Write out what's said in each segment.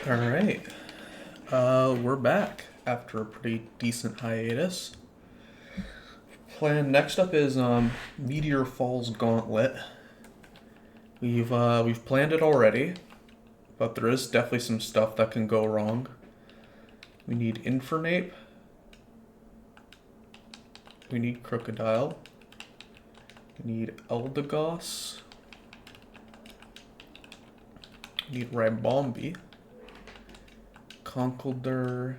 All right. We're back after a pretty decent hiatus. Plan next up is Meteor Falls Gauntlet. We've planned it already, but there is definitely some stuff that can go wrong. We need Infernape. We need Crocodile. We need Eldegoss. We need Ribombi, Conkeldurr,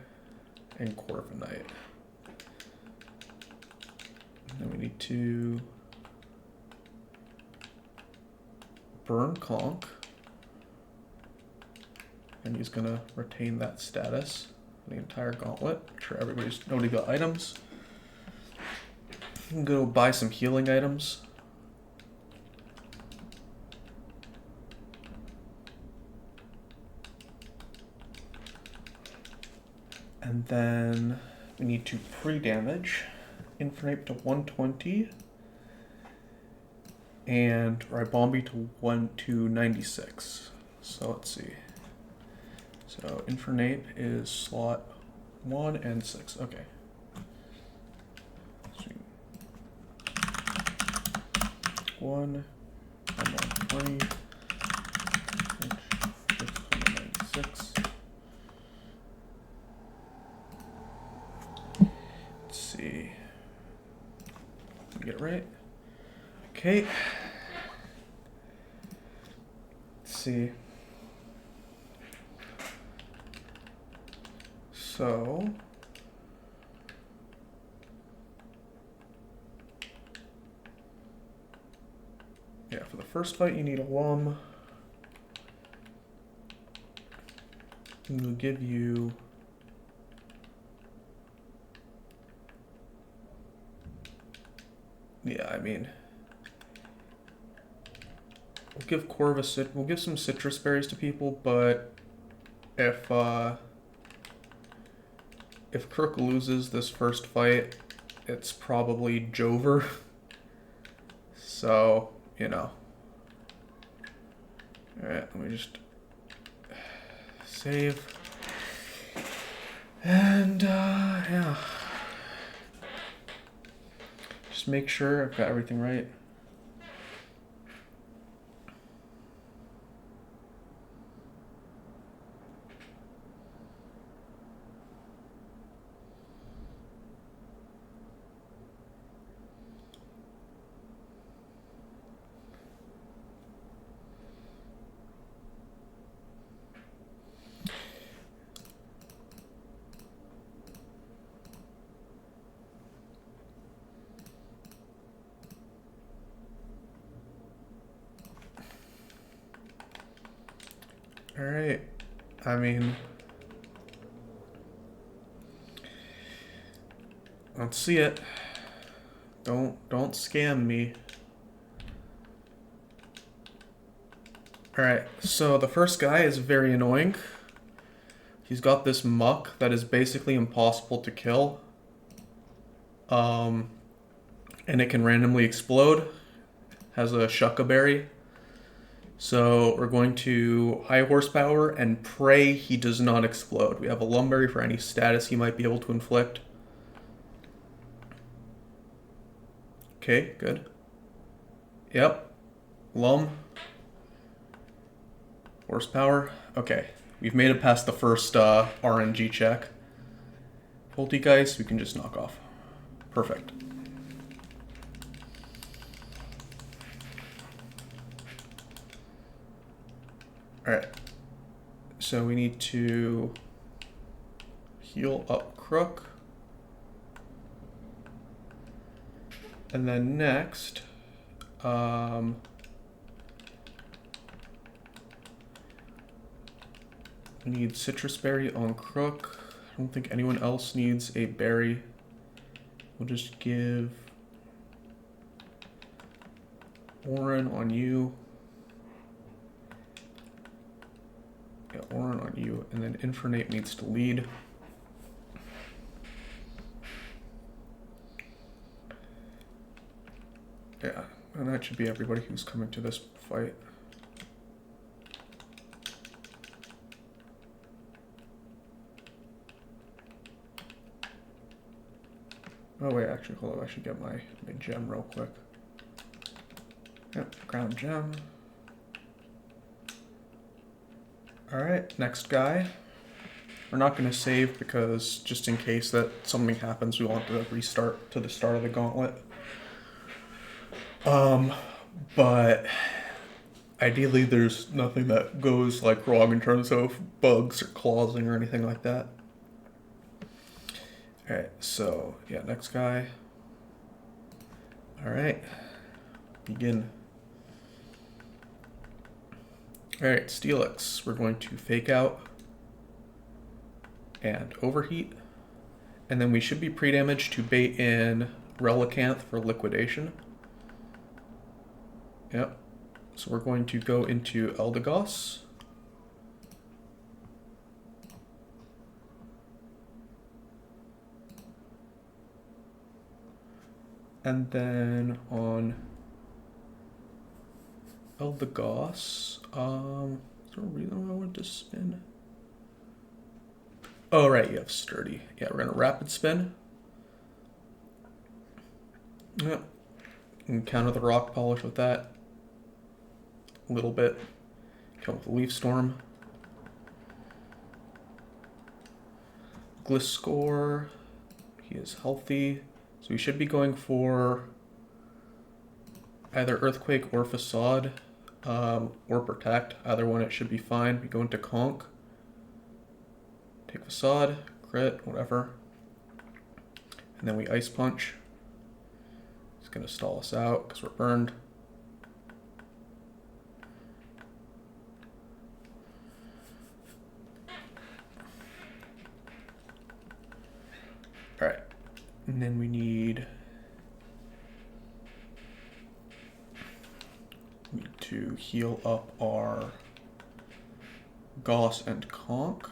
and Corviknight. Then we need to burn Conk, and he's gonna retain that status for the entire gauntlet. Make sure nobody got items. I'm gonna go buy some healing items. And then we need to pre-damage Infernape to 120 and Ribombi to 96. So let's see. So Infernape is slot 1 and 6. Okay. Sweet. 1 and 120. 96. See. Get it right. Okay. Let's see. So yeah, for the first fight you need a Lum. We'll give you I mean, we'll give we'll give some citrus berries to people, but if Kirk loses this first fight, it's probably Jover. So, Alright, let me just save. And, yeah. Just make sure I've got everything right. All right. I mean, let's see it. Don't scam me. All right. So the first guy is very annoying. He's got this muck that is basically impossible to kill. And it can randomly explode. Has a Shucka berry. So we're going to high horsepower and pray he does not explode. We have a Lumberry for any status he might be able to inflict. Okay, good. Yep. Lum. Horsepower. Okay. We've made it past the first RNG check. Poltegeist, we can just knock off. Perfect. Alright, so we need to heal up Crook. And then next, we need Citrus Berry on Crook. I don't think anyone else needs a berry. We'll just give Orin on you. Yeah, Orin on you, and then Infernape needs to lead. Yeah, and that should be everybody who's coming to this fight. Oh wait, actually, hold on. I should get my gem real quick. Yep, ground gem. Alright, next guy. We're not going to save because just in case that something happens, we want to restart to the start of the gauntlet. But ideally there's nothing that goes like wrong in terms of bugs or clawsing or anything like that. Alright, so yeah, next guy. Alright, begin. Alright, Steelix, we're going to fake out and overheat. And then we should be pre-damaged to bait in Relicanth for liquidation. Yep. So we're going to go into Eldegoss. And then on Eldegoss, is there a reason I wanted to spin? Oh, right, you have Sturdy. Yeah, we're going to rapid spin. Yep. And counter the rock polish with that. A little bit. Come with Leaf Storm. Gliscor. He is healthy. So we should be going for either Earthquake or Facade, or Protect. Either one, it should be fine. We go into Conk. Take Facade, crit, whatever. And then we Ice Punch. It's going to stall us out because we're burned. Alright. And then we need to heal up our Goss and Conk.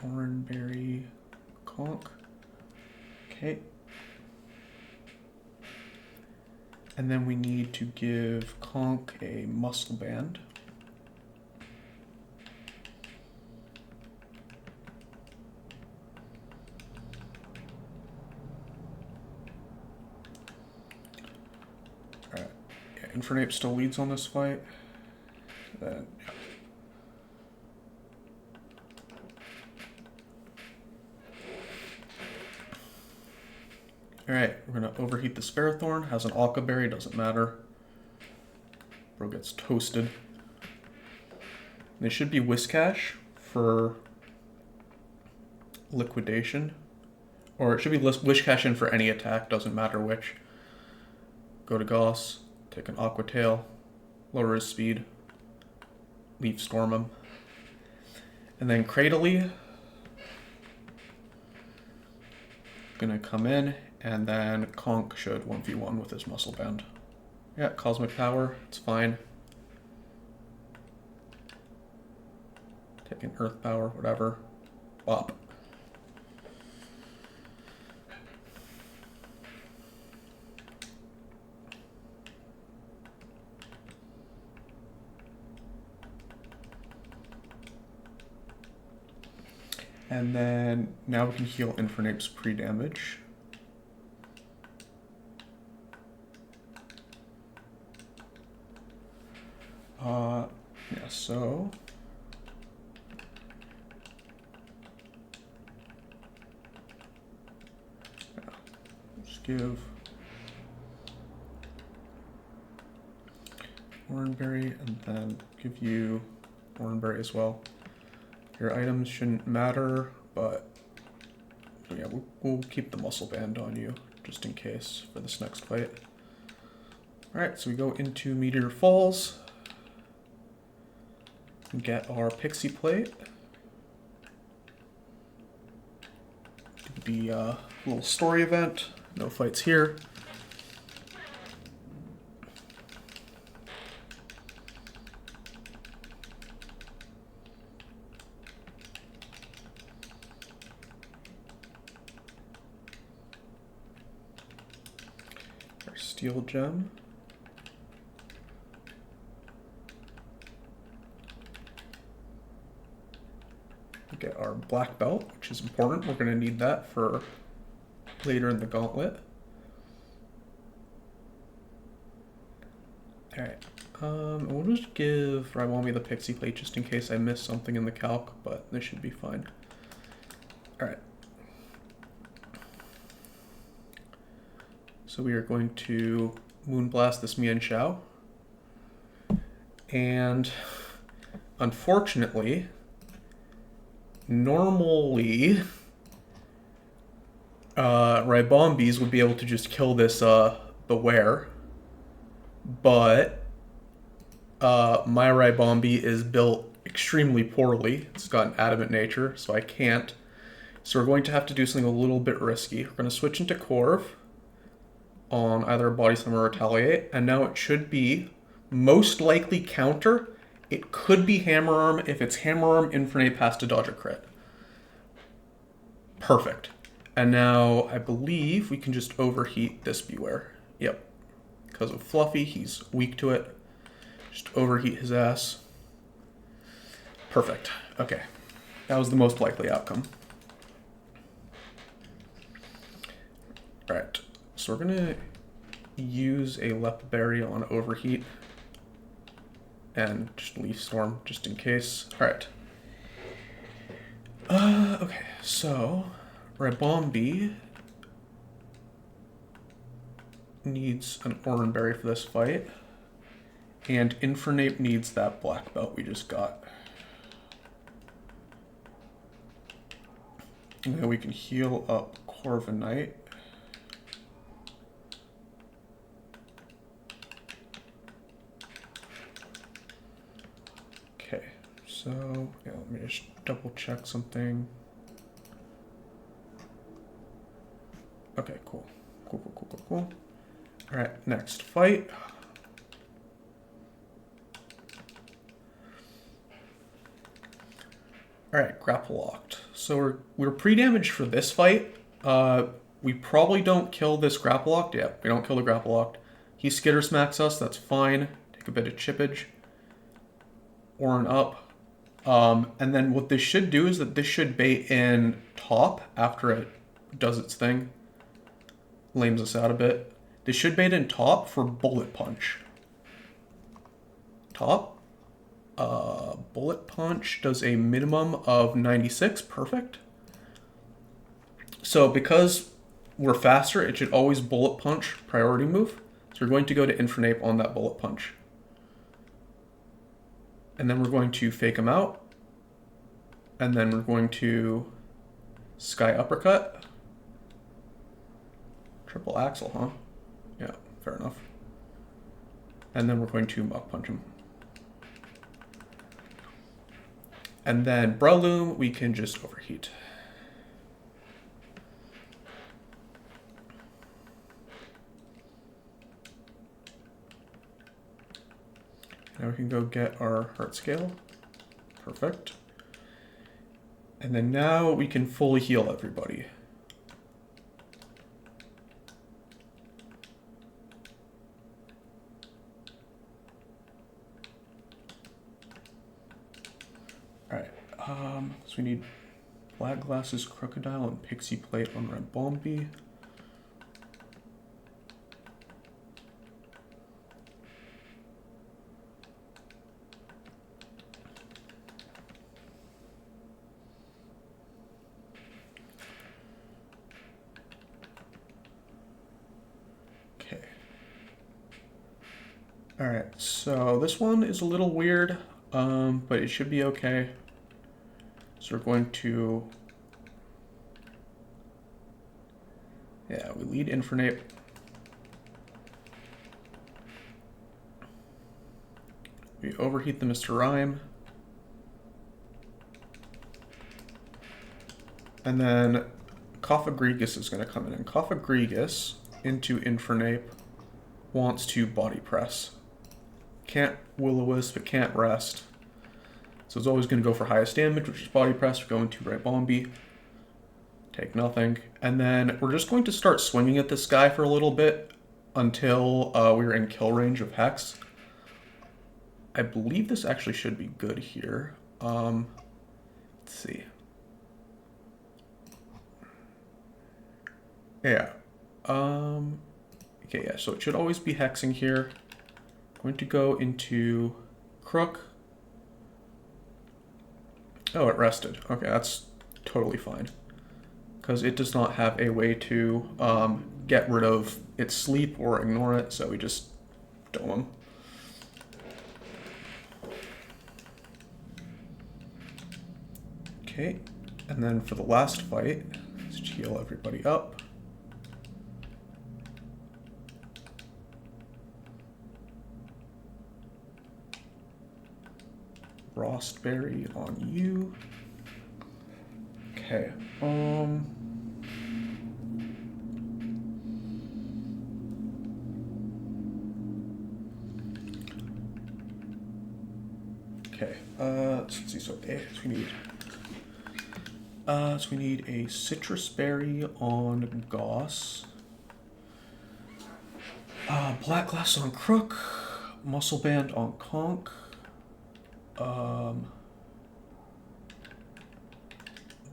Oranberry, Conk. Okay. And then we need to give Conk a muscle band. Alright. Yeah, Infernape still leads on this fight. Then, yeah. Alright, we're going to overheat the Sparathorn. Has an Alka Berry, doesn't matter. Bro gets toasted. They should be Whiscash for liquidation. Or it should be Whiscash in for any attack, doesn't matter which. Go to Goss, take an Aqua Tail, lower his speed, Leaf Storm him. And then Cradily. Gonna come in, and then Conk should 1v1 with his Muscle Band. Yeah, Cosmic Power, it's fine. Taking Earth Power, whatever. Bop. And then now we can heal Infernape's pre-damage. Yeah, so yeah, just give Oranberry and then give you Oranberry as well. Your items shouldn't matter, but yeah, we'll keep the muscle band on you just in case for this next fight. Alright, so we go into Meteor Falls. Get our Pixie Plate. The little story event. No fights here. Our Steel Gem. get our black belt, which is important. We're going to need that for later in the gauntlet. Alright, we'll just give Raiwami the pixie plate just in case I missed something in the calc, but this should be fine. Alright. So we are going to Moonblast this Mian Xiao. And unfortunately, normally, Raibombis would be able to just kill this Beware, but my Raibombi is built extremely poorly. It's got an adamant nature, so I can't. So we're going to have to do something a little bit risky. We're going to switch into Corv on either Body Slam or Retaliate, and now it should be most likely counter. It could be Hammer Arm. If it's Hammer Arm, Infernape has to dodge a crit. Perfect. And now I believe we can just overheat this Beware. Yep. Because of Fluffy, he's weak to it. Just overheat his ass. Perfect. Okay. That was the most likely outcome. Alright. So we're going to use a Lep Berry on overheat. And just Leaf Storm, just in case. Alright. Okay, so Raibombi needs an Oran Berry for this fight. And Infernape needs that black belt we just got. And then we can heal up Corviknight. Okay, so yeah, let me just double check something. Okay, cool. Cool. Alright, next fight. Alright, grapple locked. So we're pre-damaged for this fight. We probably don't kill this grapple locked. Yeah, we don't kill the grapple locked. He skitter smacks us, that's fine. Take a bit of chippage. Oran up. And then what this should do is that this should bait in top after it does its thing. Lames us out a bit. This should bait in top for Bullet Punch. Top. Bullet Punch does a minimum of 96. Perfect. So because we're faster, it should always Bullet Punch priority move. So we're going to go to Infernape on that Bullet Punch. And then we're going to fake him out. And then we're going to Sky Uppercut. Triple Axle, huh? Yeah, fair enough. And then we're going to Muck Punch him. And then Breloom, we can just overheat. Now we can go get our Heart Scale. Perfect. And then now we can fully heal everybody. Alright, so we need Black Glasses, Crocodile, and Pixie Plate on Raibombi. Okay. Alright, so this one is a little weird, but it should be okay. So we're going to, yeah, we lead Infernape. We overheat the Mr. Rhyme. And then Cophagrigus is going to come in. And Cophagrigus into Infernape wants to body press. Can't Will-O-Wisp, it can't rest. So it's always going to go for highest damage, which is body press. We're going to Raibombi. Take nothing. And then we're just going to start swinging at this guy for a little bit until we're in kill range of Hex. I believe this actually should be good here. Let's see. Yeah. Okay, yeah, so it should always be hexing here. Going to go into Crook. Oh, it rested. Okay, that's totally fine. Because it does not have a way to get rid of its sleep or ignore it, so we just dome him. Okay, and then for the last fight, let's heal everybody up. Frostberry on you. Okay, okay, let's see, so we need a citrus berry on Goss. Black glass on Crook. Muscle band on Conk.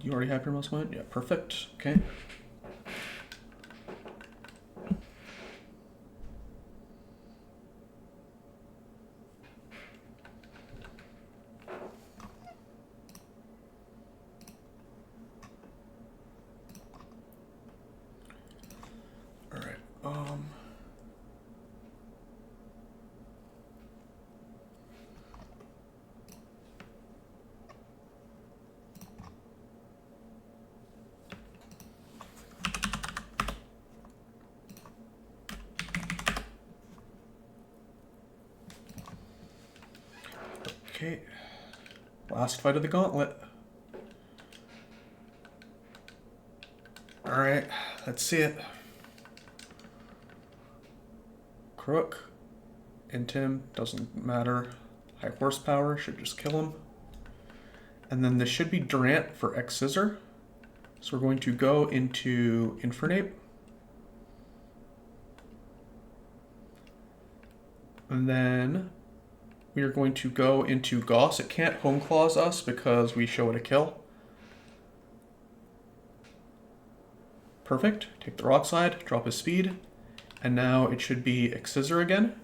You already have your muscle band? Yeah, perfect. Okay. Alright, okay. Last fight of the gauntlet. Alright, let's see it. Crook. Intim, doesn't matter. High horsepower, should just kill him. And then this should be Durant for X Scissor. So we're going to go into Infernape. And then we are going to go into Goss. It can't Home Claws us because we show it a kill. Perfect. Take the rock slide, drop his speed. And now it should be X-Scissor again.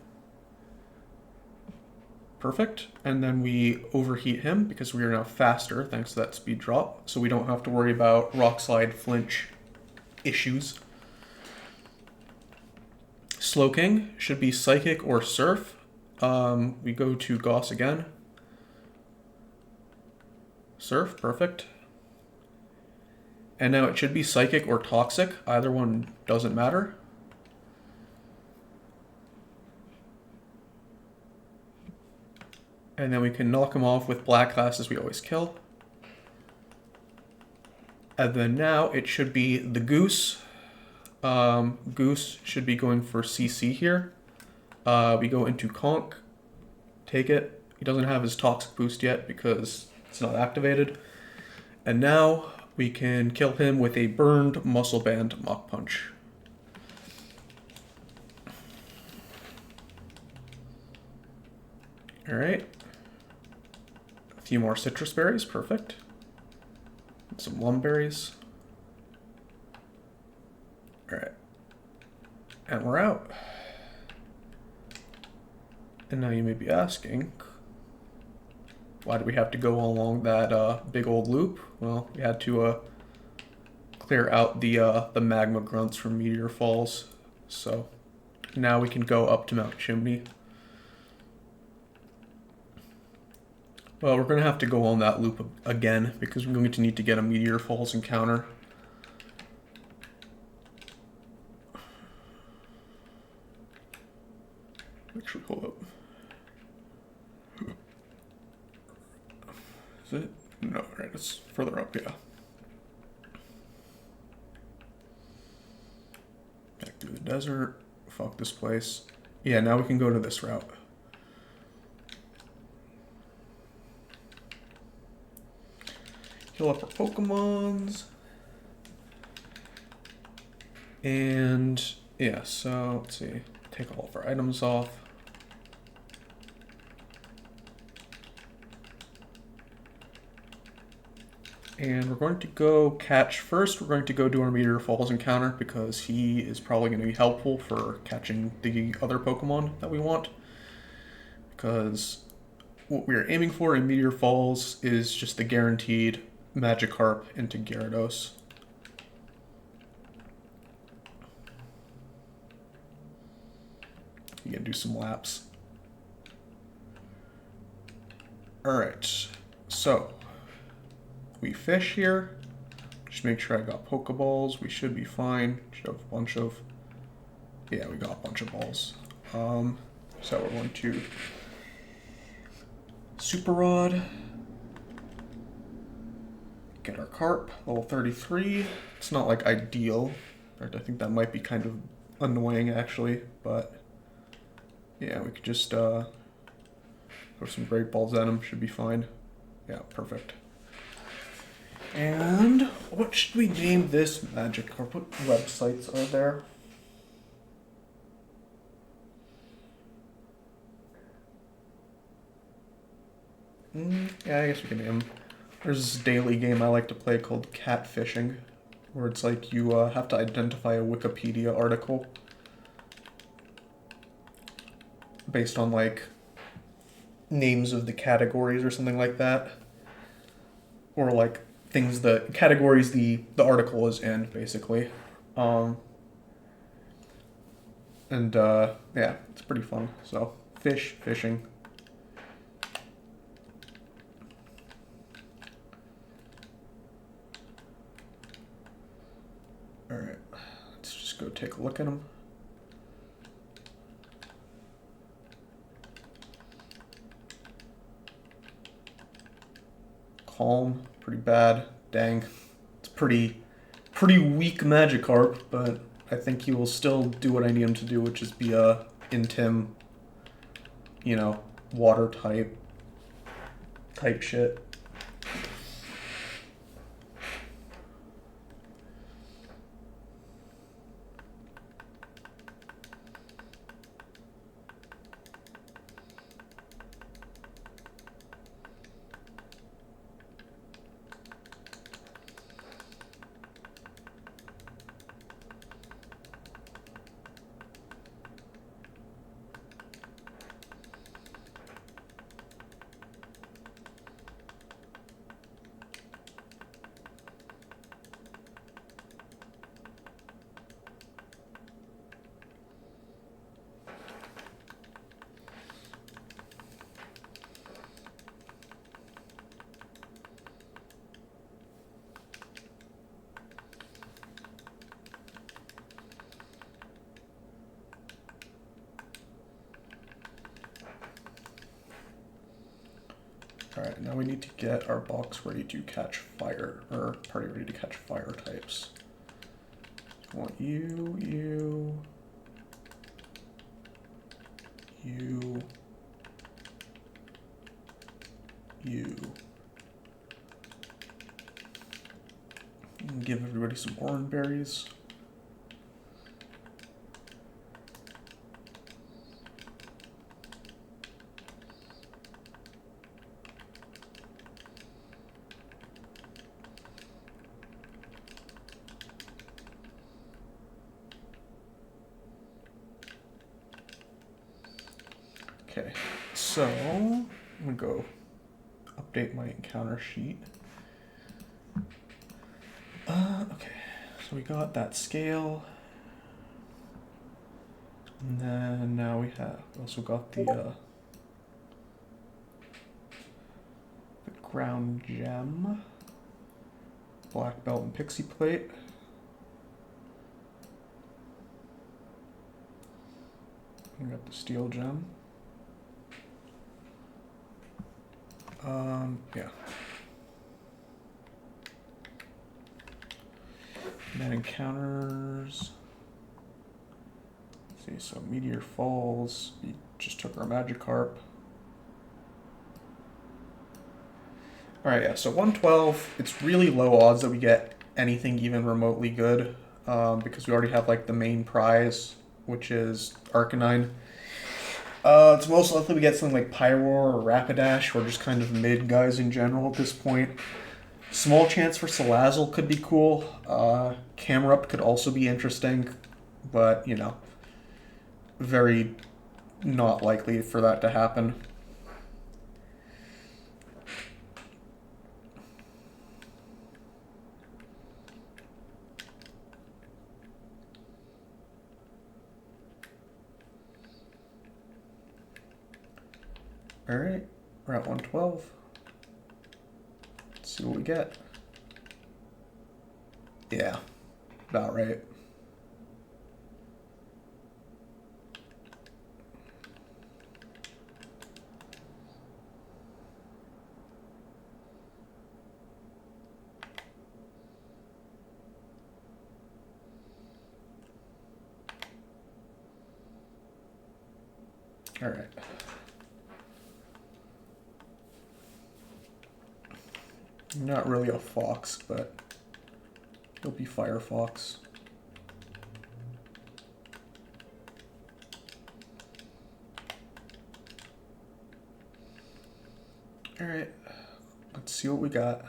Perfect. And then we overheat him because we are now faster thanks to that speed drop. So we don't have to worry about rock slide flinch issues. Slowking should be Psychic or Surf. We go to Goss again. Surf, perfect. And now it should be Psychic or Toxic. Either one doesn't matter. And then we can knock him off with Black Glass as we always kill. And then now it should be the Goose. Goose should be going for CC here. We go into Conk. Take it. He doesn't have his Toxic boost yet because it's not activated. And now we can kill him with a burned Muscle Band Mach Punch. Alright. A few more citrus berries, perfect. Some lumberries. Alright. And we're out. And now you may be asking, why do we have to go along that big old loop? Well, we had to clear out the magma grunts from Meteor Falls. So now we can go up to Mount Chimney. Well, we're going to have to go on that loop again because we're going to need to get a Meteor Falls encounter. Actually, hold up. Is it? No, right, it's further up, yeah. Back through the desert. Fuck this place. Yeah, now we can go to this route. Heal up our Pokemons. And yeah, so let's see. Take all of our items off. And we're going to go catch first. We're going to go do our Meteor Falls encounter because he is probably going to be helpful for catching the other Pokemon that we want. Because what we're aiming for in Meteor Falls is just the guaranteed Magikarp into Gyarados. You can do some laps. Alright, so we fish here. Just make sure I got Pokeballs. We should be fine. Should have a bunch of... Yeah, we got a bunch of balls. So we're going to Super Rod. Get our Carp, level 33. It's not like ideal. In fact, I think that might be kind of annoying actually, but yeah, we could just throw some Great Balls at him, should be fine. Yeah, perfect. And what should we name this Magikarp? What websites are there? Yeah, I guess we can name him. There's this daily game I like to play called Catfishing, where it's like you have to identify a Wikipedia article based on like names of the categories or something like that, or like things that categories the article is in, basically. Yeah, it's pretty fun. So fishing. All right, let's just go take a look at them. Calm, pretty bad. Dang, it's pretty weak Magikarp, but I think he will still do what I need him to do, which is be a Intim, you know, water type shit. Alright, now we need to get our box ready to catch fire, or party ready to catch fire types. I want you. And give everybody some orange berries. Okay, so I'm gonna go update my encounter sheet. Okay, so we got that scale, and then now we also got the ground gem, black belt, and pixie plate. We got the steel gem. Yeah. And then encounters. Let's see, so Meteor Falls. We just took our Magikarp. Alright, yeah, so 112, it's really low odds that we get anything even remotely good, because we already have like the main prize, which is Arcanine. It's most likely we get something like Pyroar or Rapidash, or just kind of mid guys in general at this point. Small chance for Salazzle could be cool. Camerupt could also be interesting, but, you know, very not likely for that to happen. Alright, we're at 112. Let's see what we get. Yeah, about right. Alright. Not really a fox, but he'll be Firefox. Alright, let's see what we got.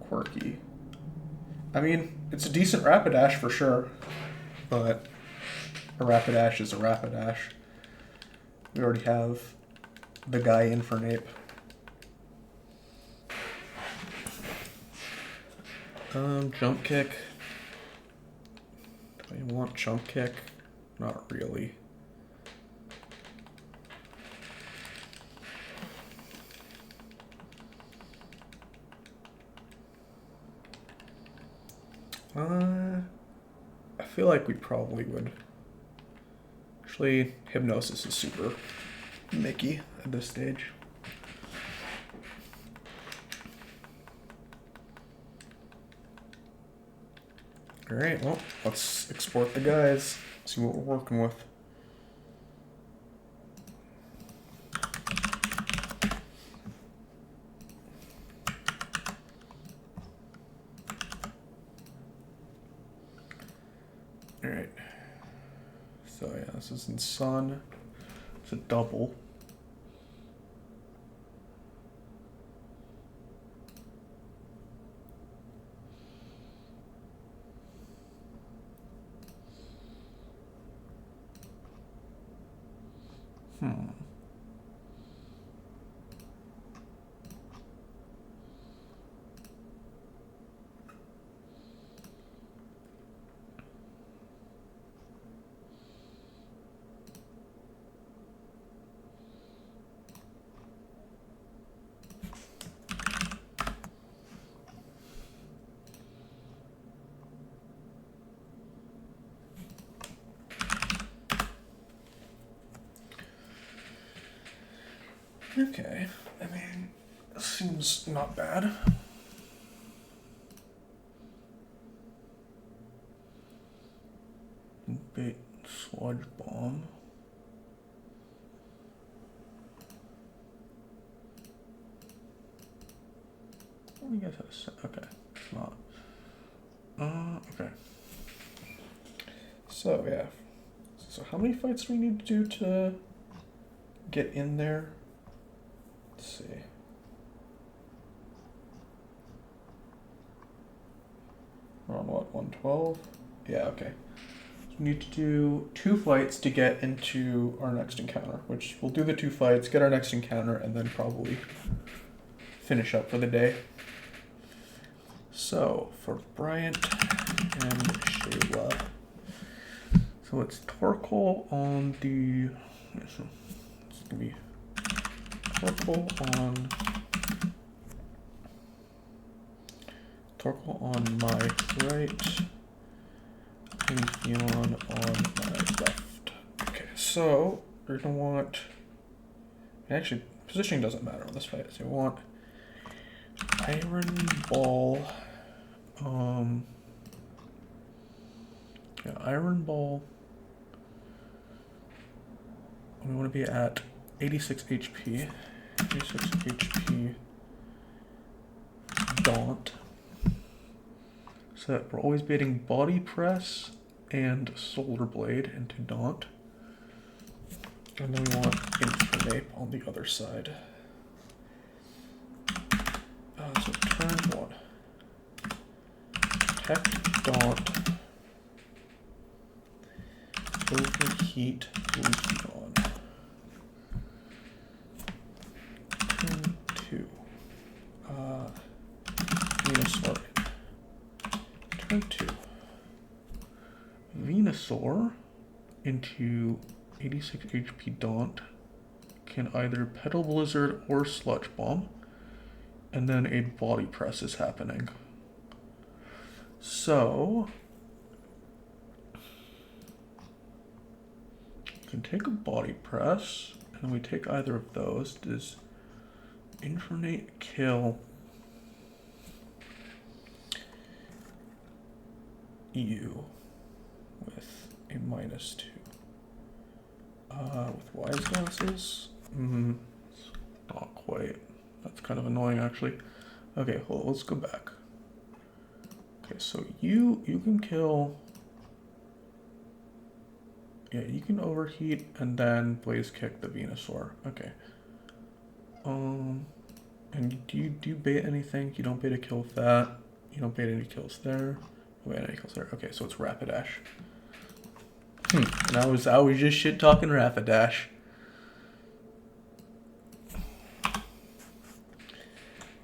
Quirky. I mean, it's a decent Rapidash for sure, but a Rapidash is a Rapidash. We already have the guy in for Nape. Jump kick. Do I want jump kick? Not really. I feel like we probably would. Actually, Hypnosis is super Mickey at this stage. Alright, well, let's export the guys, see what we're working with. Alright. So yeah, this is in Sun. It's a double. Okay, I mean, this seems not bad. Bait Sludge Bomb. I guess that's okay. It's not. Okay. So yeah. So how many fights do we need to do to get in there? Let's see. We're on what, 112? Yeah, okay. So we need to do 2 fights to get into our next encounter, which we'll do the 2 fights, get our next encounter, and then probably finish up for the day. So, for Bryant and Shayla. So it's Torkoal on the... It's gonna be Torkoal on my right, and Leon on my left. Okay, so we're gonna want... Actually, positioning doesn't matter on this fight. So we want Iron Ball, Yeah, iron ball. We want to be at 86 HP. 86 HP. Daunt. So that we're always baiting body press and shoulder blade into Daunt. And then we want Infernape on the other side. So turn 1. Protect Daunt. Overheat Leafeon. Turn 2. Venusaur. Turn 2. Venusaur into 86 HP Daunt can either Petal Blizzard or Sludge Bomb, and then a body press is happening. So you can take a body press, and then we take either of those. Does Infernape kill you with a -2? With wise glasses? Not quite. That's kind of annoying, actually. Okay, hold on, let's go back. Okay, so you can kill. Yeah, you can overheat and then blaze kick the Venusaur. Okay. And do you bait anything? You don't bait a kill with that. You don't bait any kills there. Wait, any kills there. Okay, so it's Rapidash. And I was just shit talking Rapidash.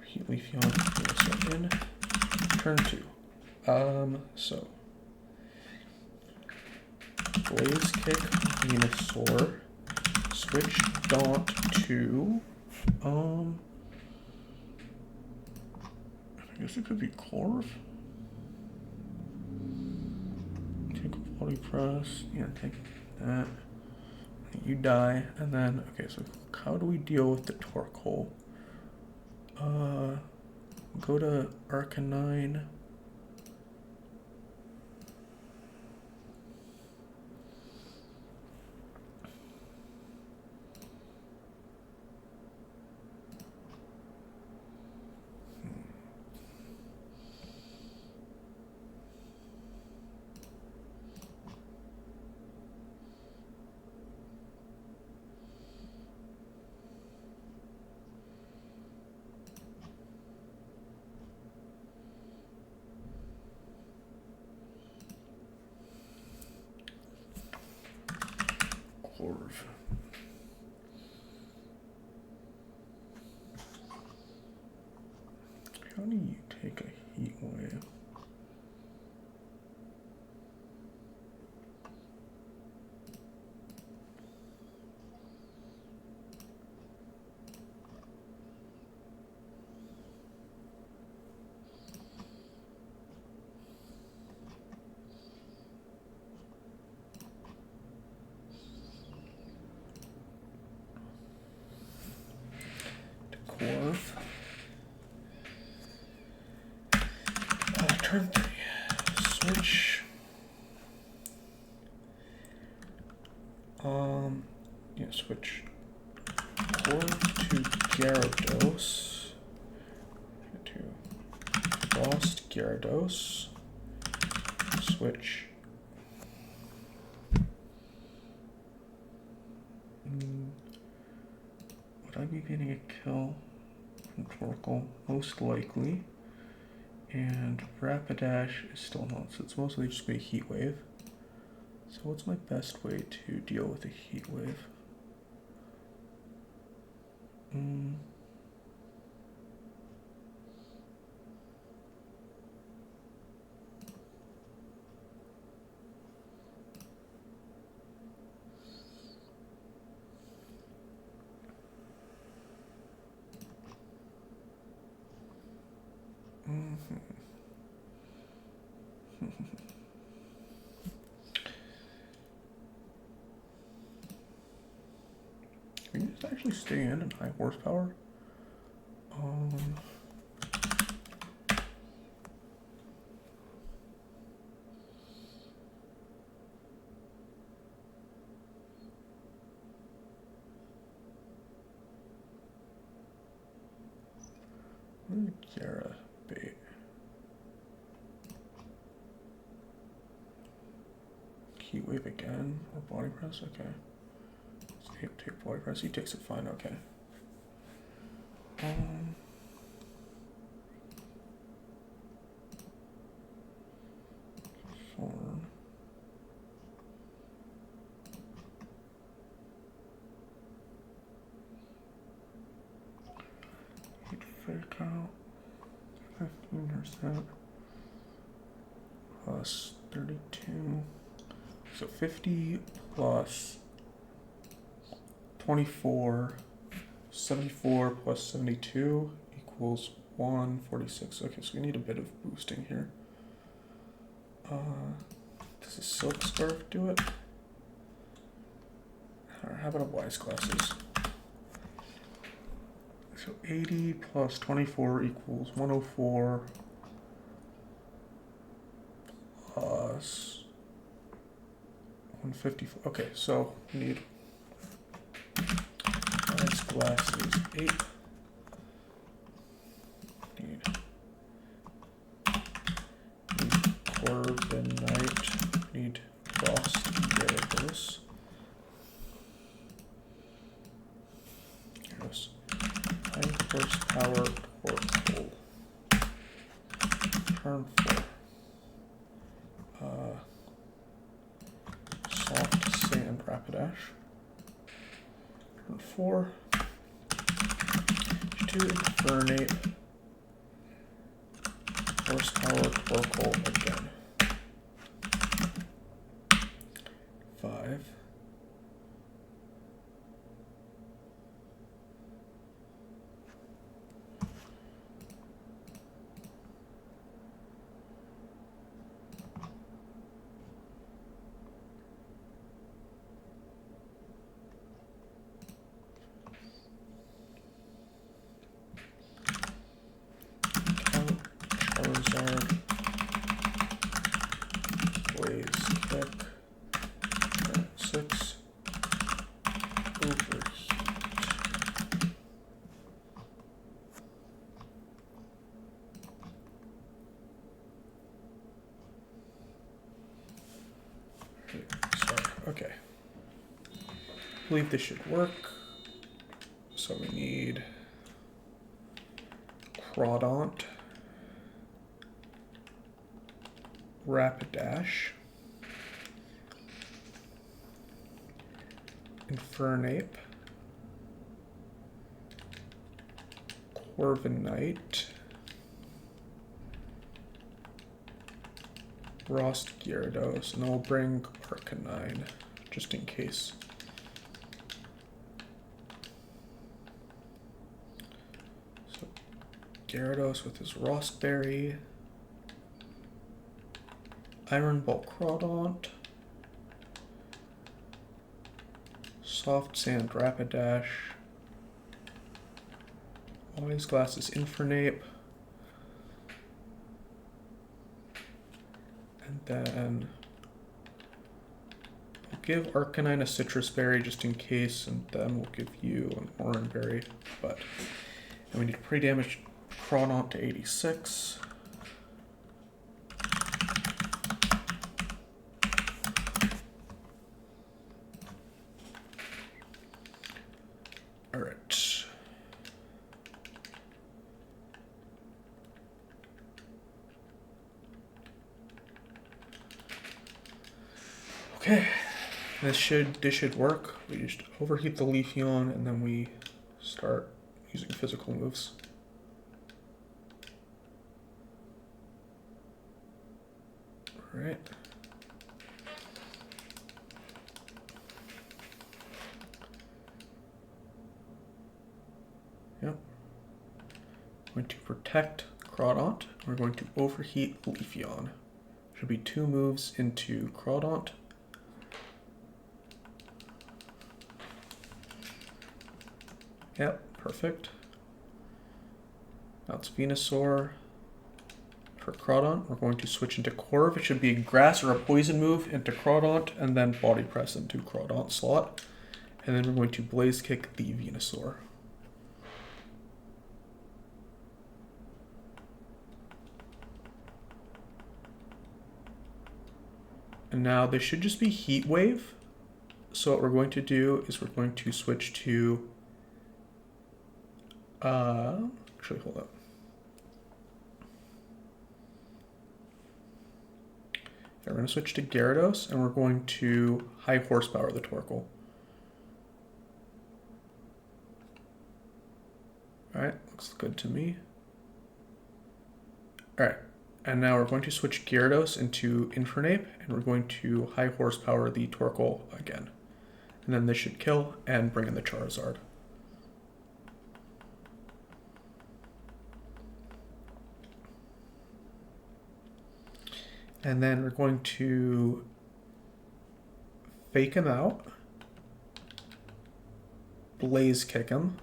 Heat Leafeon, Venusaur in. Turn 2. So Blaze Kick Venusaur. Switch Daunt to I guess it could be Corv. Take a body press. Yeah, take that. You die, and then okay. So how do we deal with the Torkoal? Go to Arcanine. Corv. How do you take a heat wave? Corv. Turn 3. Switch. Yeah, switch Corv to Gyarados. To Lost Gyarados. Switch. Would I be getting a kill from Torkoal? Most likely. And Rapidash is still not, so it's mostly just a Heat Wave. So what's my best way to deal with a Heat Wave? Can you just actually stay in high horsepower? Gara bait. Key wave again or body press? Okay. Let's take body press. He takes it fine. Okay. Form. He'd fake out 15% plus 32. So 50 plus 24, 74 plus 72 equals 146. Okay, so we need a bit of boosting here. Does a silk scarf do it? Or how about a wise glasses? So 80 plus 24 equals 104 plus 154. Okay, so we need wise glasses 8. Need Corbinite. Need frost Gyarados. Gyarados. High horsepower Torkoal. Turn 4. Soft sand Rapidash. Turn 4. 2 Infernape. Horsepower Torkoal again. 5. Charizard. Blaze Kick. 6. Overheat. Sorry, okay. I believe this should work. So we need Crawdaunt, Rapidash, Infernape, Corviknight, Frost Gyarados, and I'll bring Arcanine just in case. So Gyarados with his Rostberry, Iron Ball Crawdaunt, Soft Sand Rapidash, Wise Glasses Infernape, and then we'll give Arcanine a Citrus Berry just in case, and then we'll give you an Oran Berry. But and we need pre-damage Crawdaunt to 86. Alright. Okay. This should work. We just overheat the Leafeon and then we start using physical moves. Alright. Yep. Going to protect Crawdaunt. We're going to overheat Leafeon. Should be 2 moves into Crawdaunt. Yep, perfect. Now it's Venusaur. For Crawdaunt, we're going to switch into Corv. It should be a grass or a poison move into Crawdaunt, and then body press into Crawdaunt slot. And then we're going to Blaze Kick the Venusaur. And now they should just be heat wave. So what we're going to do is we're going to switch to, actually hold up. Okay, we're going to switch to Gyarados and we're going to high horsepower the Torkoal. Alright, looks good to me. Alright, and now we're going to switch Gyarados into Infernape and we're going to high horsepower the Torkoal again. And then this should kill and bring in the Charizard. And then we're going to fake him out, blaze kick him,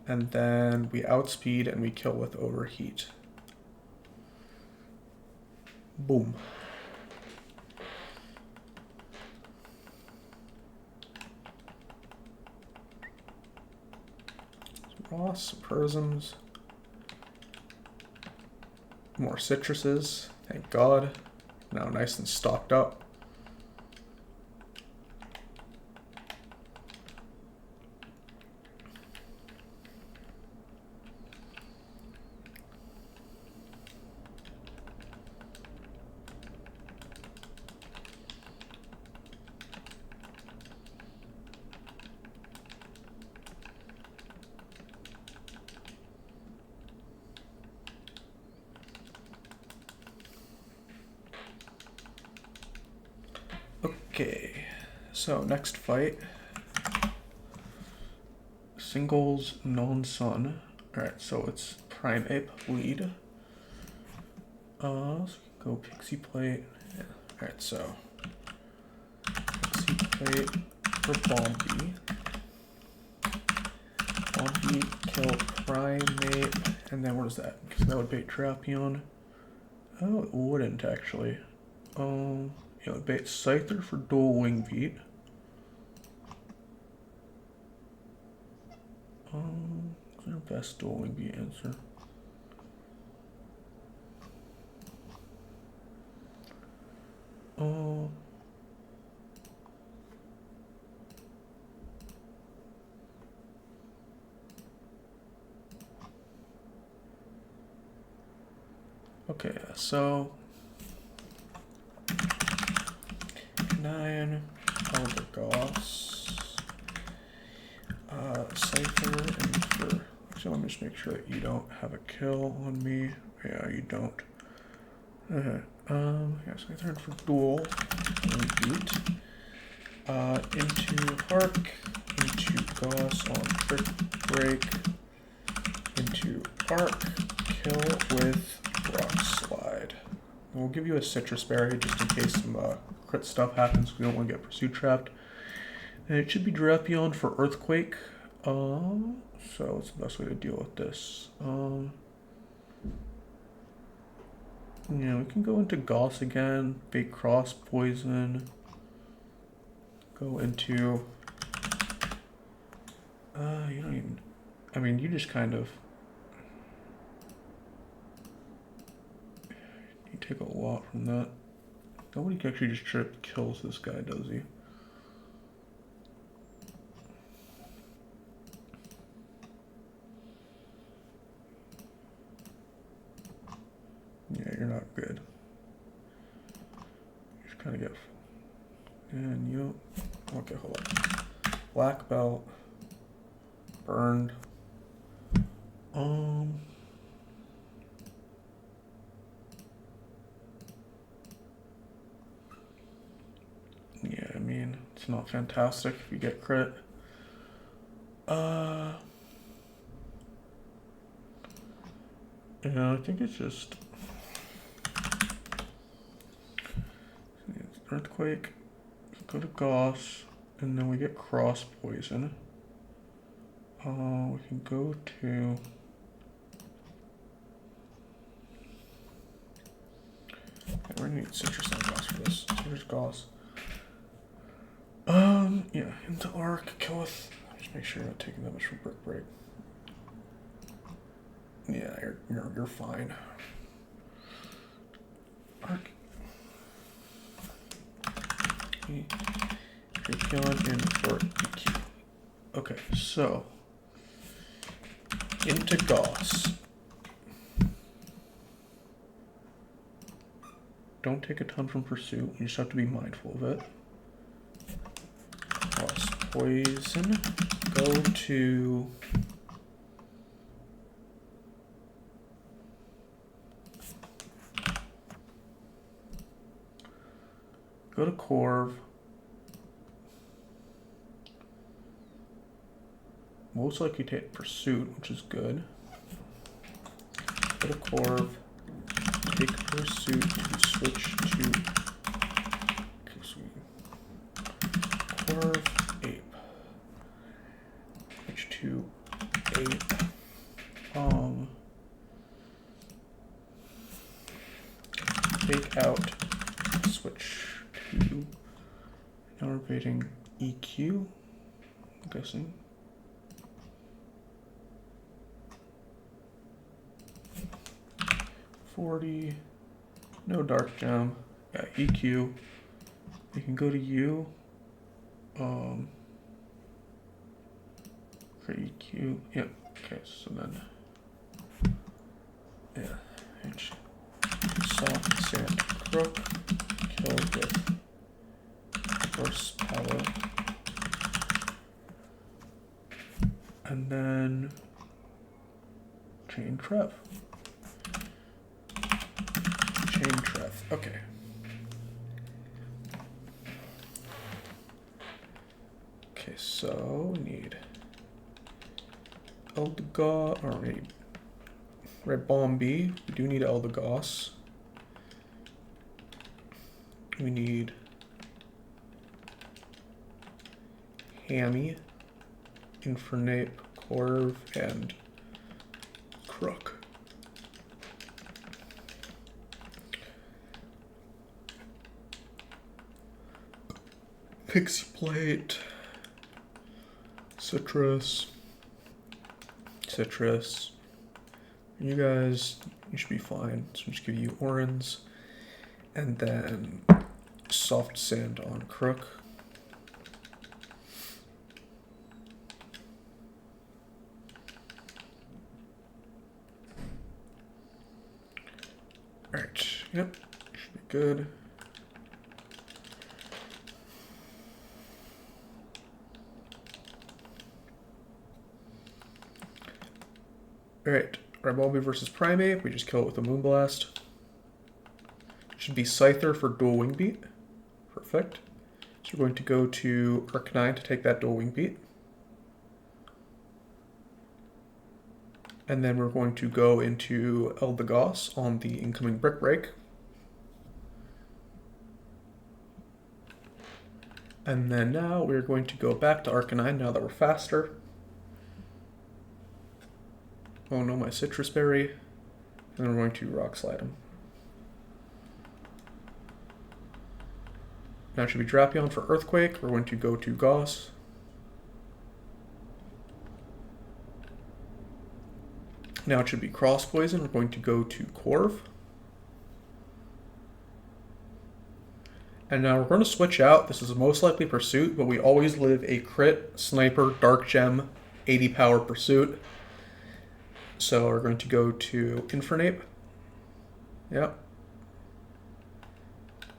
and then we outspeed and we kill with overheat. Boom. Ross, Prisms. More citruses, thank God. Now nice and stocked up. Okay, so next fight. Singles non-sun. Alright, so it's Primeape lead. So go Pixie Plate. Yeah. Alright, so Pixie Plate for Bombi. Bombi kill Primeape, and then what is that? Because that would bait Drapion. Oh, it wouldn't actually. It would bait Scyther for dual wing beat. What's our best dual wing beat answer? Okay, so 9 Elder Goss, Cypher, and for actually let me just make sure that you don't have a kill on me. Yeah, you don't. Okay. Yeah, so I turned for duel and beat. Into Hark, into Goss on Brick Break, into Arc, kill with Rock Slide. We'll give you a Citrus Berry just in case some crit stuff happens. We don't want to get Pursuit Trapped. And it should be Drapion for Earthquake. So what's the best way to deal with this? Yeah, we can go into Goss again, bait Cross Poison. Go into you don't even, I mean, you just kind of, you take a lot from that. Nobody actually just trip kills this guy, does he? Yeah, you're not good. You just kind of get, and you, okay, hold on. Black Belt, burned. Yeah, I mean, it's not fantastic if you get crit. Yeah, I think it's just Earthquake, go to Goss, and then we get Cross Poison. We can go to we're gonna need Citrus on Goss for this. Citrus Goss. Yeah, into Arc, kill with, just make sure you're not taking that much from Brick Break. Yeah, you're fine. You're killing in for EQ. Okay, so into Goss. Don't take a ton from pursuit. You just have to be mindful of it. Goss poison. Go to Corv. Most likely take pursuit, which is good. Go to Corv. Take pursuit to switch to Corv ape. Switch to ape. Take out. Switch to. Now we're creating EQ. I'm guessing. No dark gem. Yeah, EQ. You can go to U. For EQ. Yep. Okay, so then. Yeah. Soft sand crook. Kill with horsepower. And then chain Trev. Okay. Okay, so we need Eldegoss, or we need Red Bomb B. We do need Eldegoss. We need Hammy, Infernape, Corv, and Crook. Pixie Plate, Citrus. You guys, you should be fine. So I'll just give you Orange, and then Soft Sand on Crook. Alright, yep, should be good. Alright, Ribolbi versus Primate. We just kill it with a Moonblast. Should be Scyther for dual Wing Beat. Perfect. So we're going to go to Arcanine to take that dual Wing Beat. And then we're going to go into Eldegoss on the incoming Brick Break. And then now we're going to go back to Arcanine now that we're faster. Oh no, my Citrus Berry. And then we're going to Rock Slide him. Now it should be Drapion for Earthquake. We're going to go to Goss. Now it should be Cross Poison. We're going to go to Corv. And now we're going to switch out. This is most likely Pursuit, but we always live a crit, Sniper, Dark Gem, 80 power Pursuit. So we're going to go to Infernape. Yep.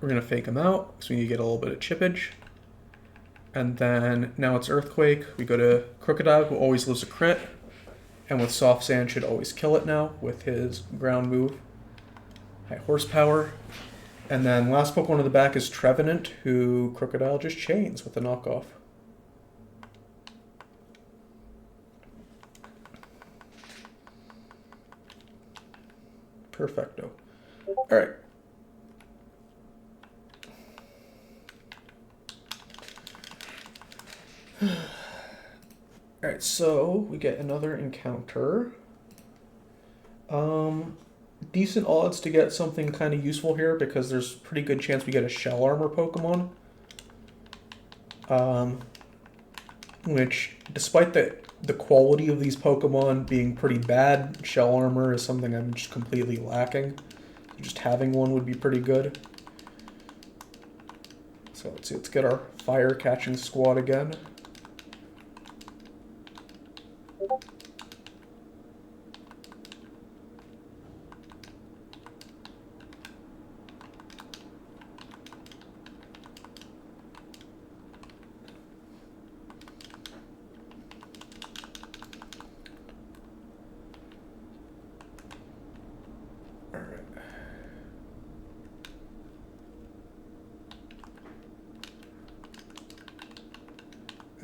We're going to fake him out, so we need to get a little bit of chippage. And then now it's Earthquake. We go to Crocodile, who always lives a crit. And with Soft Sand should always kill it now with his ground move. High horsepower. And then last Pokemon in the back is Trevenant, who Crocodile just chains with a knockoff. Perfecto. Alright. Alright, so we get another encounter. Decent odds to get something kind of useful here because there's a pretty good chance we get a Shell Armor Pokemon. which, despite the quality of these Pokemon being pretty bad, shell armor is something I'm just completely lacking. Just having one would be pretty good. So let's see, let's get our fire catching squad again.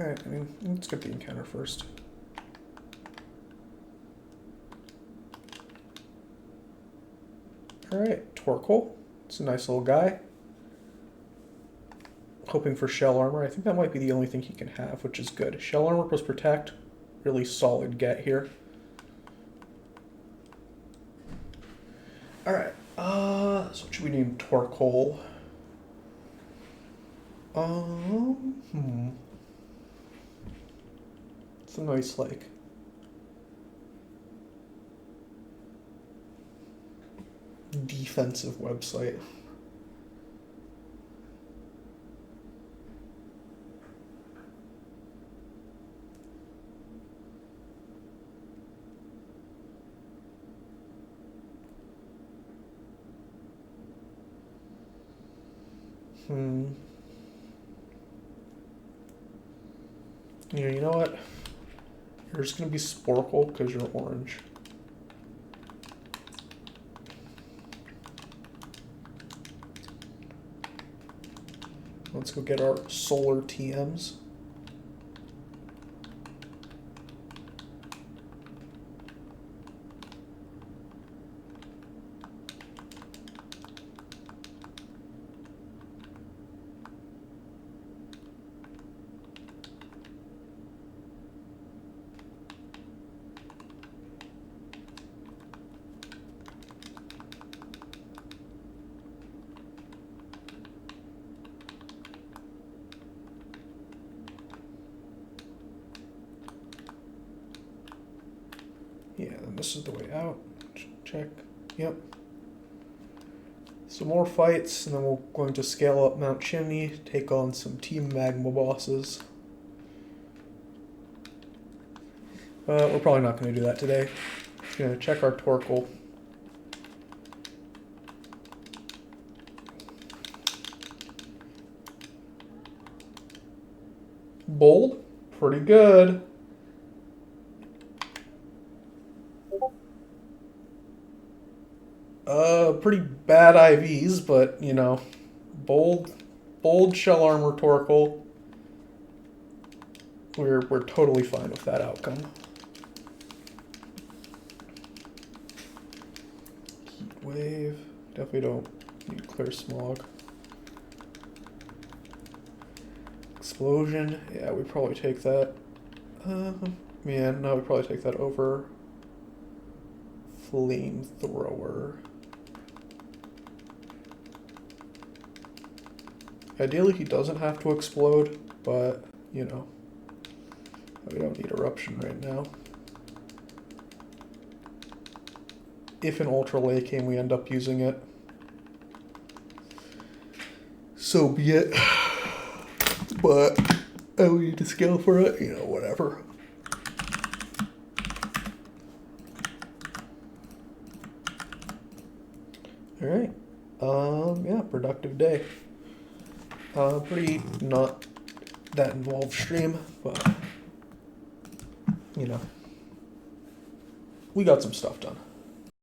Alright, I mean, let's get the encounter first. Alright, Torkoal. It's a nice little guy. Hoping for shell armor. I think that might be the only thing he can have, which is good. Shell armor plus protect. Really solid get here. Alright, so what should we name Torkoal? It's a nice, like, defensive website. Yeah, you know what? You're just gonna be Sporkle because you're orange. Let's go get our solar TMs. Yeah, then this is the way out. Check. Yep. Some more fights, and then we're going to scale up Mount Chimney, take on some Team Magma bosses. We're probably not going to do that today. Just going to check our Torkoal. Bold? Pretty good. Pretty bad IVs, but, you know, bold shell armor Torkoal. We're totally fine with that outcome. Heat wave. Definitely don't need clear smog. Explosion. Yeah, we probably take that. Yeah, no, we probably take that over flamethrower. Ideally, he doesn't have to explode, but, you know, we don't need eruption right now. If an ultra lake came, we end up using it. So be it. But we need to scale for it, you know, whatever. Alright. Yeah, productive day. Pretty not that involved stream, but, you know, we got some stuff done.